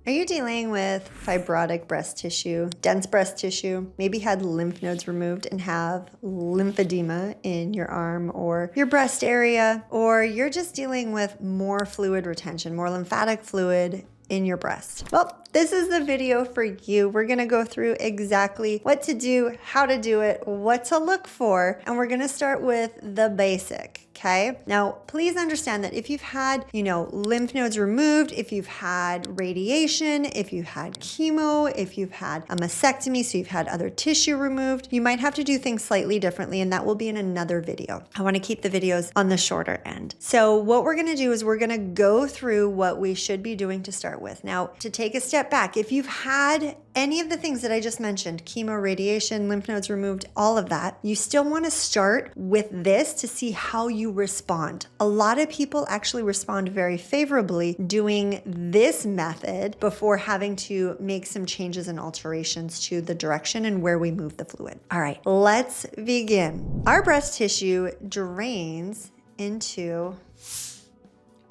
Are you dealing with fibrotic breast tissue, dense breast tissue, maybe had lymph nodes removed and have lymphedema in your arm or your breast area, or you're just dealing with more fluid retention, more lymphatic fluid in your breast? Well, this is the video for you. We're gonna go through exactly what to do, how to do it, what to look for, and we're gonna start with the basic, okay? Now, please understand that if you've had, lymph nodes removed, if you've had radiation, if you've had chemo, if you've had a mastectomy, so you've had other tissue removed, you might have to do things slightly differently, and that will be in another video. I wanna keep the videos on the shorter end. So what we're gonna do is we're gonna go through what we should be doing to start with. Now, to take a step back, if you've had any of the things that I just mentioned, chemo, radiation, lymph nodes removed, all of that, you still want to start with this to see how you respond. A lot of people actually respond very favorably doing this method before having to make some changes and alterations to the direction and where we move the fluid. All right, let's begin. Our breast tissue drains into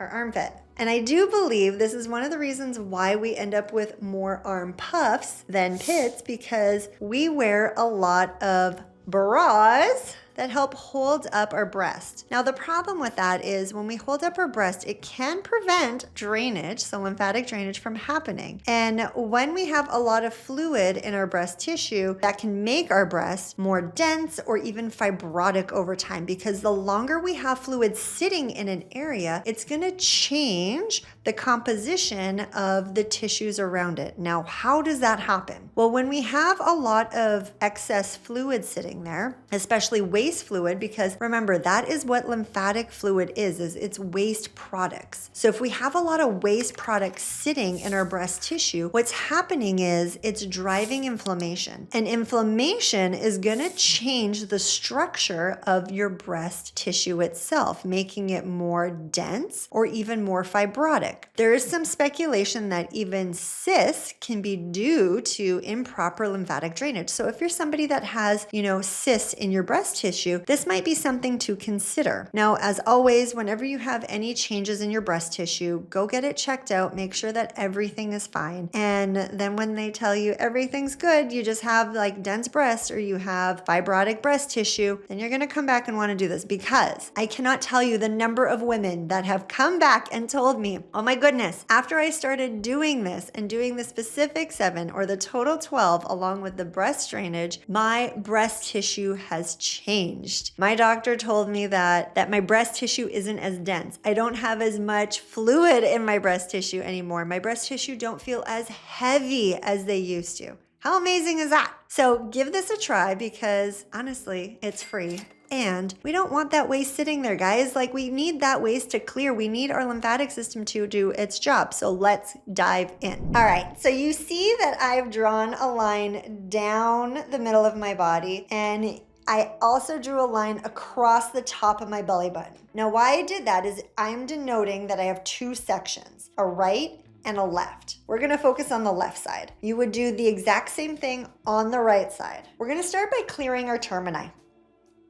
our armpit. And I do believe this is one of the reasons why we end up with more arm puffs than pits, because we wear a lot of bras that help hold up our breast. Now, the problem with that is when we hold up our breast, it can prevent drainage, so lymphatic drainage, from happening. And when we have a lot of fluid in our breast tissue, that can make our breast more dense or even fibrotic over time, because the longer we have fluid sitting in an area, it's gonna change the composition of the tissues around it. Now, how does that happen? Well, when we have a lot of excess fluid sitting there, especially waste fluid, because remember, that is what lymphatic fluid is it's waste products. So if we have a lot of waste products sitting in our breast tissue, what's happening is it's driving inflammation. And inflammation is gonna change the structure of your breast tissue itself, making it more dense or even more fibrotic. There is some speculation that even cysts can be due to improper lymphatic drainage. So if you're somebody that has, cysts in your breast tissue, this might be something to consider. Now, as always, whenever you have any changes in your breast tissue, go get it checked out, make sure that everything is fine. And then when they tell you everything's good, you just have like dense breast or you have fibrotic breast tissue, then you're gonna come back and wanna do this, because I cannot tell you the number of women that have come back and told me, oh my goodness, after I started doing this and doing the specific 7 or the total 12 along with the breast drainage, my breast tissue has changed. My doctor told me that my breast tissue isn't as dense. I don't have as much fluid in my breast tissue anymore. My breast tissue don't feel as heavy as they used to. How amazing is that? So give this a try, because honestly, it's free. And we don't want that waste sitting there, guys. Like, we need that waste to clear. We need our lymphatic system to do its job. So let's dive in. All right, so you see that I've drawn a line down the middle of my body, and I also drew a line across the top of my belly button. Now, why I did that is I'm denoting that I have 2 sections, a right and a left. We're gonna focus on the left side. You would do the exact same thing on the right side. We're gonna start by clearing our termini.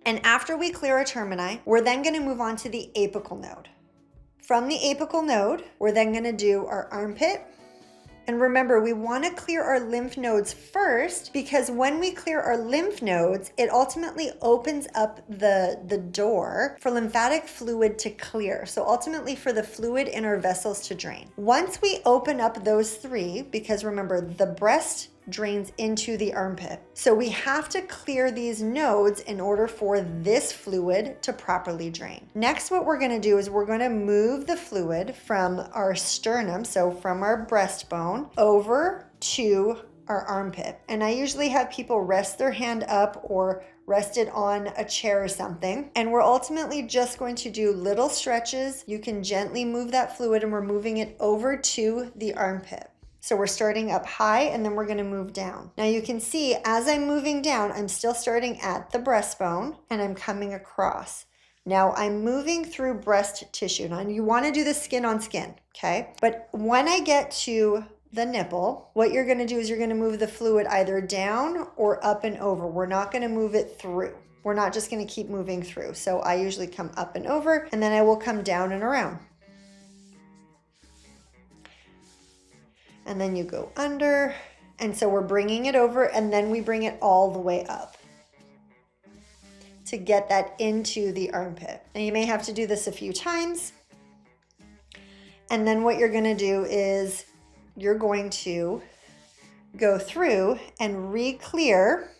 And after we clear our termini, we're then gonna move on to the apical node. From the apical node, we're then gonna do our armpit. And remember, we wanna clear our lymph nodes first, because when we clear our lymph nodes, it ultimately opens up the door for lymphatic fluid to clear. So ultimately for the fluid in our vessels to drain. Once we open up those 3, because remember, the breast drains into the armpit. So we have to clear these nodes in order for this fluid to properly drain. Next, what we're gonna do is we're gonna move the fluid from our sternum, so from our breastbone, over to our armpit. And I usually have people rest their hand up or rest it on a chair or something. And we're ultimately just going to do little stretches. You can gently move that fluid, and we're moving it over to the armpit. So we're starting up high, and then we're gonna move down. Now you can see as I'm moving down, I'm still starting at the breastbone and I'm coming across. Now I'm moving through breast tissue. Now you wanna do the skin on skin, okay? But when I get to the nipple, what you're gonna do is you're gonna move the fluid either down or up and over. We're not gonna move it through. We're not just gonna keep moving through. So I usually come up and over, and then I will come down and around. and then you go under. And so we're bringing it over, and then we bring it all the way up to get that into the armpit. Now you may have to do this a few times. And then what you're gonna do is you're going to go through and re-clear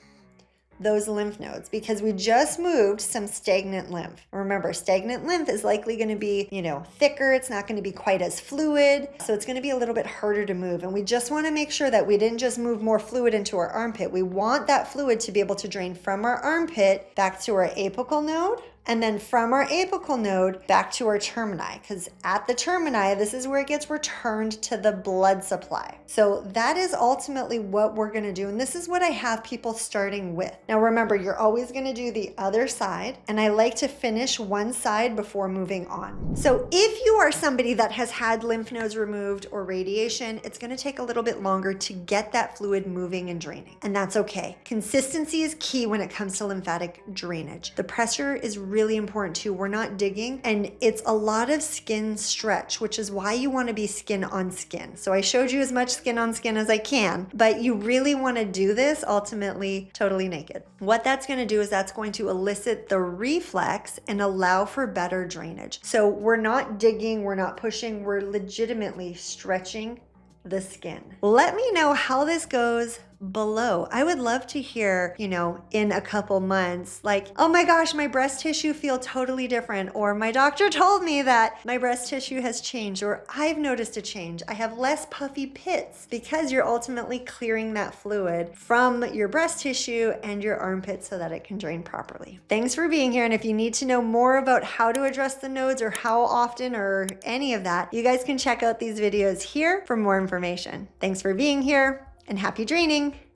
those lymph nodes, because we just moved some stagnant lymph. Remember, stagnant lymph is likely going to be, thicker. It's not going to be quite as fluid. So it's going to be a little bit harder to move. And we just want to make sure that we didn't just move more fluid into our armpit. We want that fluid to be able to drain from our armpit back to our apical node, and then from our apical node back to our termini, because at the termini, this is where it gets returned to the blood supply. So that is ultimately what we're gonna do. And this is what I have people starting with. Now remember, you're always gonna do the other side, and I like to finish one side before moving on. So if you are somebody that has had lymph nodes removed or radiation, it's gonna take a little bit longer to get that fluid moving and draining. And that's okay. Consistency is key when it comes to lymphatic drainage. The pressure is really important too. We're not digging, and it's a lot of skin stretch, which is why you want to be skin on skin. So I showed you as much skin on skin as I can, but you really want to do this ultimately totally naked. What that's going to do is that's going to elicit the reflex and allow for better drainage. So we're not digging, we're not pushing, we're legitimately stretching the skin. Let me know how this goes below. I would love to hear, in a couple months, like, oh my gosh, my breast tissue feel totally different, or my doctor told me that my breast tissue has changed, or I've noticed a change. I have less puffy pits, because you're ultimately clearing that fluid from your breast tissue and your armpit so that it can drain properly. Thanks for being here. And if you need to know more about how to address the nodes or how often or any of that, you guys can check out these videos here for more information. Thanks for being here, and happy draining.